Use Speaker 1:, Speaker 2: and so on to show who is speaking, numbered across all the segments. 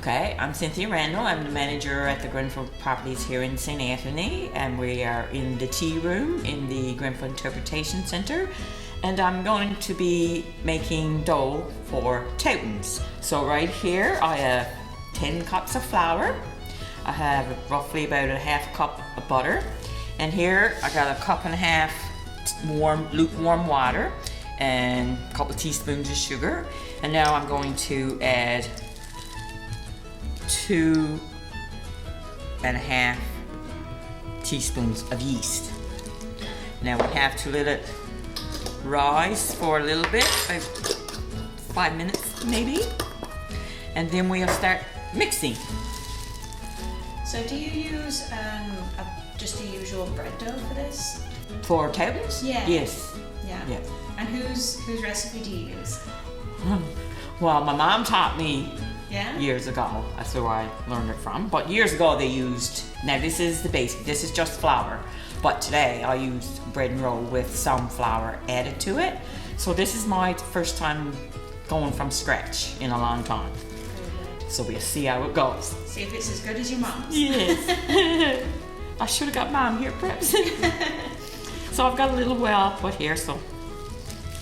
Speaker 1: Okay, I'm Cynthia Randall. I'm the manager at the Grenfell Properties here in St. Anthony, and we are in the tea room in the Grenfell Interpretation Center. And I'm going to be making dough for Toutons. So right here I have 10 cups of flour. I have roughly about a half cup of butter. And here I got a cup and a half lukewarm water and a couple of teaspoons of sugar. And now I'm going to add 2.5 teaspoons of yeast. Now we have to let it rise for a little bit, about 5 minutes maybe, and then we'll start mixing.
Speaker 2: So do you use just the usual bread dough for this?
Speaker 1: For Toutons?
Speaker 2: Yeah.
Speaker 1: Yes.
Speaker 2: Yeah.
Speaker 1: Yeah.
Speaker 2: And whose recipe do you use?
Speaker 1: Well, my mom taught me
Speaker 2: Yeah?
Speaker 1: years ago. That's where I learned it from. But years ago they used, now this is the basic, this is just flour. But today I used bread and roll with some flour added to it. So this is my first time going from scratch in a long time.
Speaker 2: Very good.
Speaker 1: So we'll see how it goes.
Speaker 2: See if it's as good as your mom's.
Speaker 1: Yes. I should have got mom here perhaps. So I've got a little well put here, so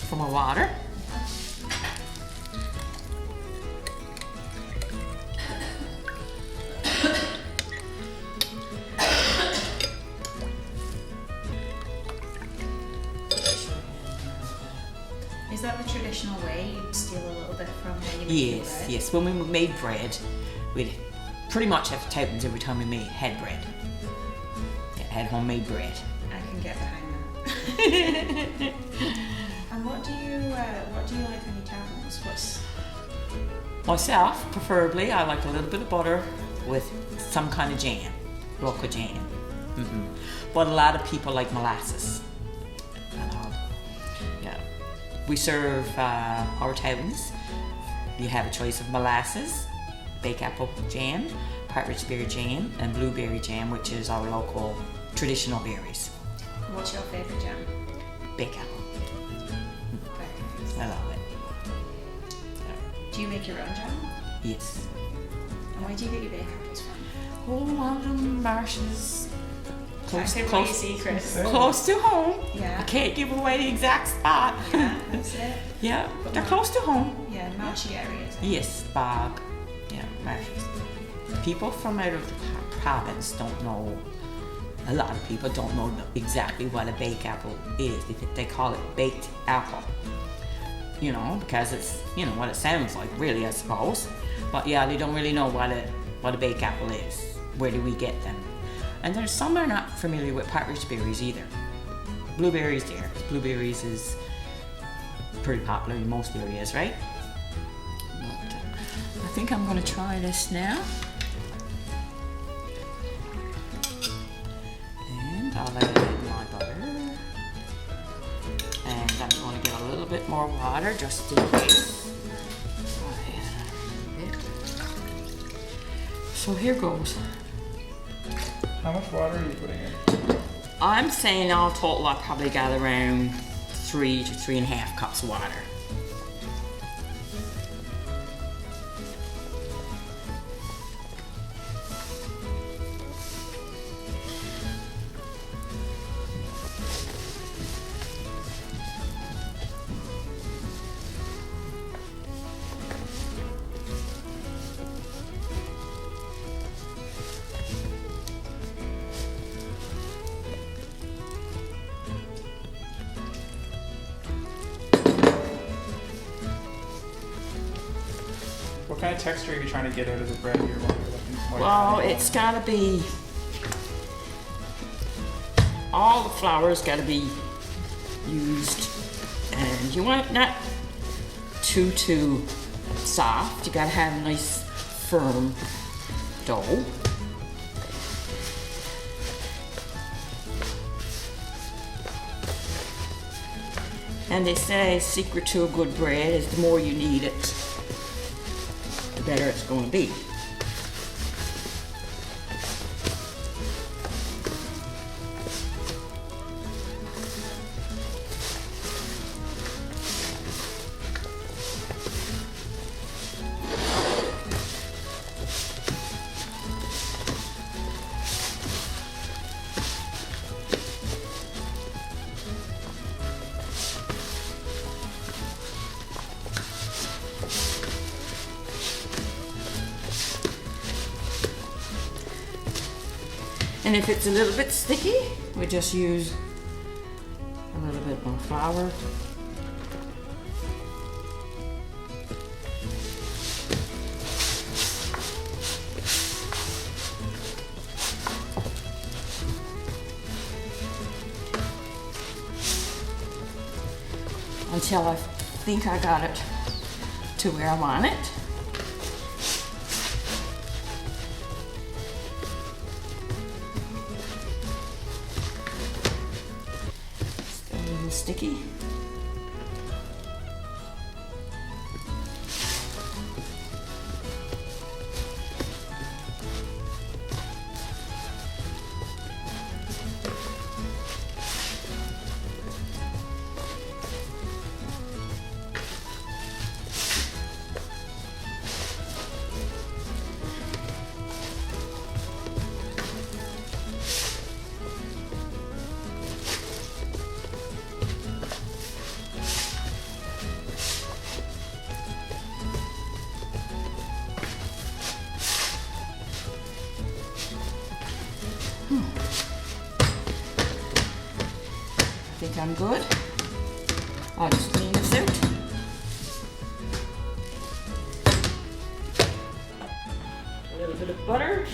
Speaker 1: for my water.
Speaker 2: Is that the traditional way? You'd steal a little bit from when you make your
Speaker 1: Yes,
Speaker 2: bread?
Speaker 1: yes. When we made bread, we'd pretty much have Toutons every time we had bread. Yeah, had homemade bread.
Speaker 2: I can get behind that. And what do you like on your Toutons?
Speaker 1: Myself, preferably, I like a little bit of butter with some kind of jam, local jam. But a lot of people like molasses. Yeah. We serve our Toutons. You have a choice of molasses, baked apple jam, partridge berry jam, and blueberry jam, which is our local traditional berries.
Speaker 2: What's your favourite jam?
Speaker 1: Baked apple.
Speaker 2: Very nice.
Speaker 1: I love it.
Speaker 2: Do you make your own jam?
Speaker 1: Yes.
Speaker 2: And where do you get your baked apples from?
Speaker 1: Oh, one of them marshes.
Speaker 2: Close
Speaker 1: Close to home.
Speaker 2: Yeah.
Speaker 1: I can't give away the exact spot.
Speaker 2: Yeah, that's it.
Speaker 1: Yeah, but they're close to home.
Speaker 2: Yeah, marshy areas.
Speaker 1: Yes, bog. Yeah, marshes. People from out of the province don't know. A lot of people don't know exactly what a baked apple is. They call it baked apple. You know, because it's, you know, what it sounds like, really, I suppose. But yeah, they don't really know what a baked apple is. Where do we get them? And there's some are not familiar with partridge berries either. Blueberries there. Blueberries is pretty popular in most areas, right? But, I think I'm going to try this now. And I'll add my butter. And I'm going to get a little bit more water just in case. So here goes.
Speaker 3: How much water are you putting in?
Speaker 1: I'm saying all total I probably got around 3 to 3.5 cups of water.
Speaker 3: What kind of texture are you trying to get out of the bread here while you're looking?
Speaker 1: Well, it's got to be, all the flour's got to be used, and you want it not too soft. You got to have a nice firm dough. And they say secret to a good bread is the more you knead it, the better it's going to be. And if it's a little bit sticky, we just use a little bit more flour. Until I think I got it to where I want it. Still a little sticky. I think I'm good. I'll just clean this out. A little bit of butter.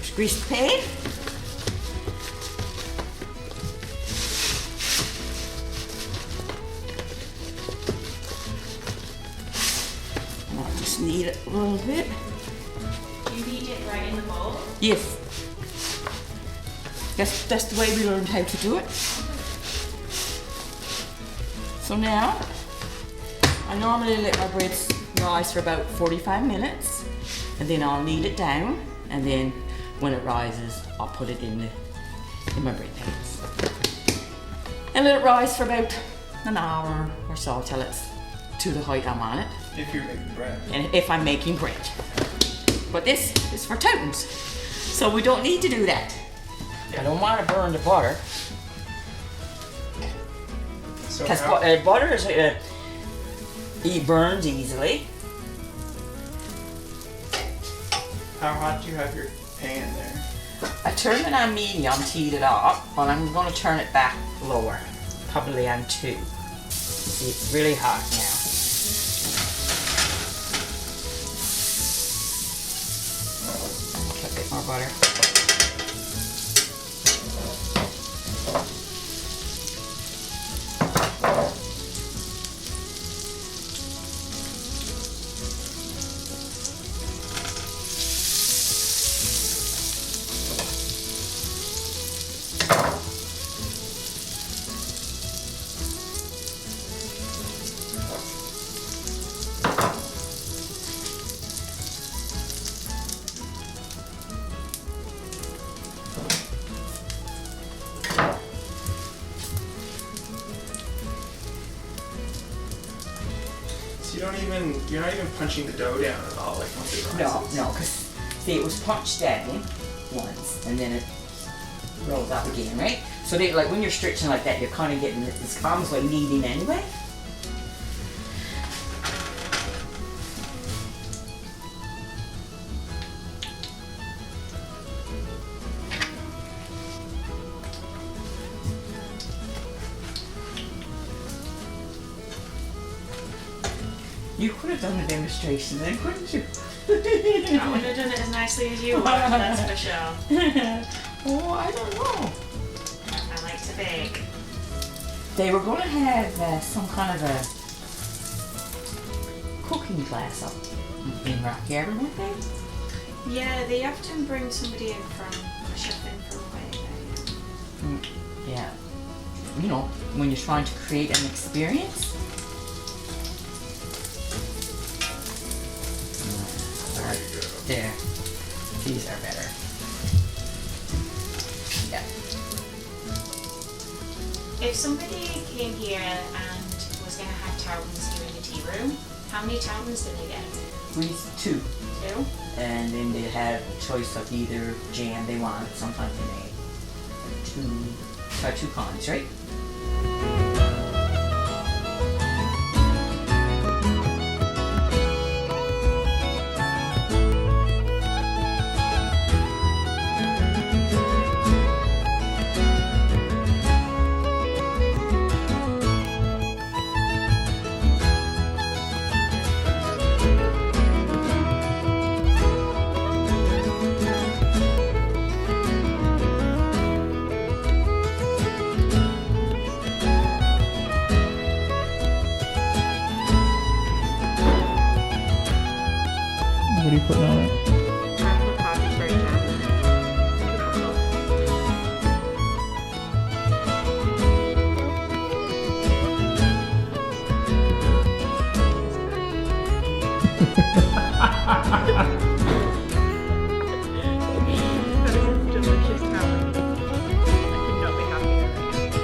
Speaker 1: Just grease the pan. And I'll just knead it a little bit.
Speaker 2: You knead it right in the bowl?
Speaker 1: Yes. That's the way we learned how to do it. So now, I normally let my breads rise for about 45 minutes, and then I'll knead it down, and then when it rises, I'll put it in my bread pans. And let it rise for about an hour or so till it's to the height I want it.
Speaker 3: If you're making bread.
Speaker 1: And if I'm making bread. But this is for Toutons, so we don't need to do that. I don't want to burn the butter,
Speaker 3: So
Speaker 1: because
Speaker 3: how,
Speaker 1: butter is it burns easily.
Speaker 3: how hot do you have your pan there?
Speaker 1: I turn it on medium to heat it up, but I'm going to turn it back lower, probably on 2. See, it's really hot now. Put a bit more butter.
Speaker 3: So you're not even punching the dough down at all, like once it rises.
Speaker 1: No, because see, it was punched down once, and then it rolls up again, right? So they, like when you're stretching like that, you're kind of getting it's almost like kneading anyway. You could have done a demonstration then, couldn't you?
Speaker 2: I wouldn't have done it as nicely as you would, that's for sure.
Speaker 1: Oh, I don't know.
Speaker 2: I like to bake.
Speaker 1: They were going to have some kind of a cooking class up in Rock Garden, weren't they?
Speaker 2: Yeah, they often bring somebody in from a chef in from away there.
Speaker 1: Yeah. You know, when you're trying to create an experience.
Speaker 3: There you go.
Speaker 1: There. These are better. Yeah.
Speaker 2: If somebody came here and was going to have Toutons here in the tea room, how many Toutons did they get?
Speaker 1: We use 2.
Speaker 2: 2?
Speaker 1: And then they have a choice of either jam they want. Sometimes they make 2 kinds, right?
Speaker 3: What are you putting on it?
Speaker 2: Apple coffee for jam. That is a delicious talent. I could not be happier right now.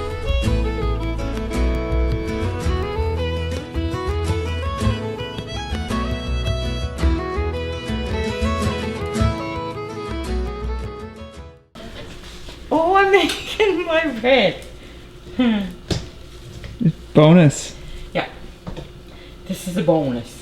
Speaker 1: Oh, I'm making my bread.
Speaker 3: Bonus.
Speaker 1: Yeah. This is a bonus.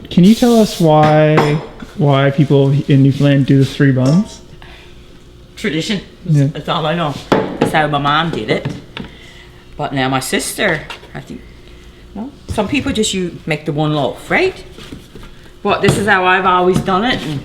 Speaker 3: Can you tell us why people in Newfoundland do the 3 buns?
Speaker 1: Tradition.
Speaker 3: Yeah.
Speaker 1: That's all I know. That's how my mom did it. But now my sister, I think, no? Some people just make the one loaf, right? But this is how I've always done it. And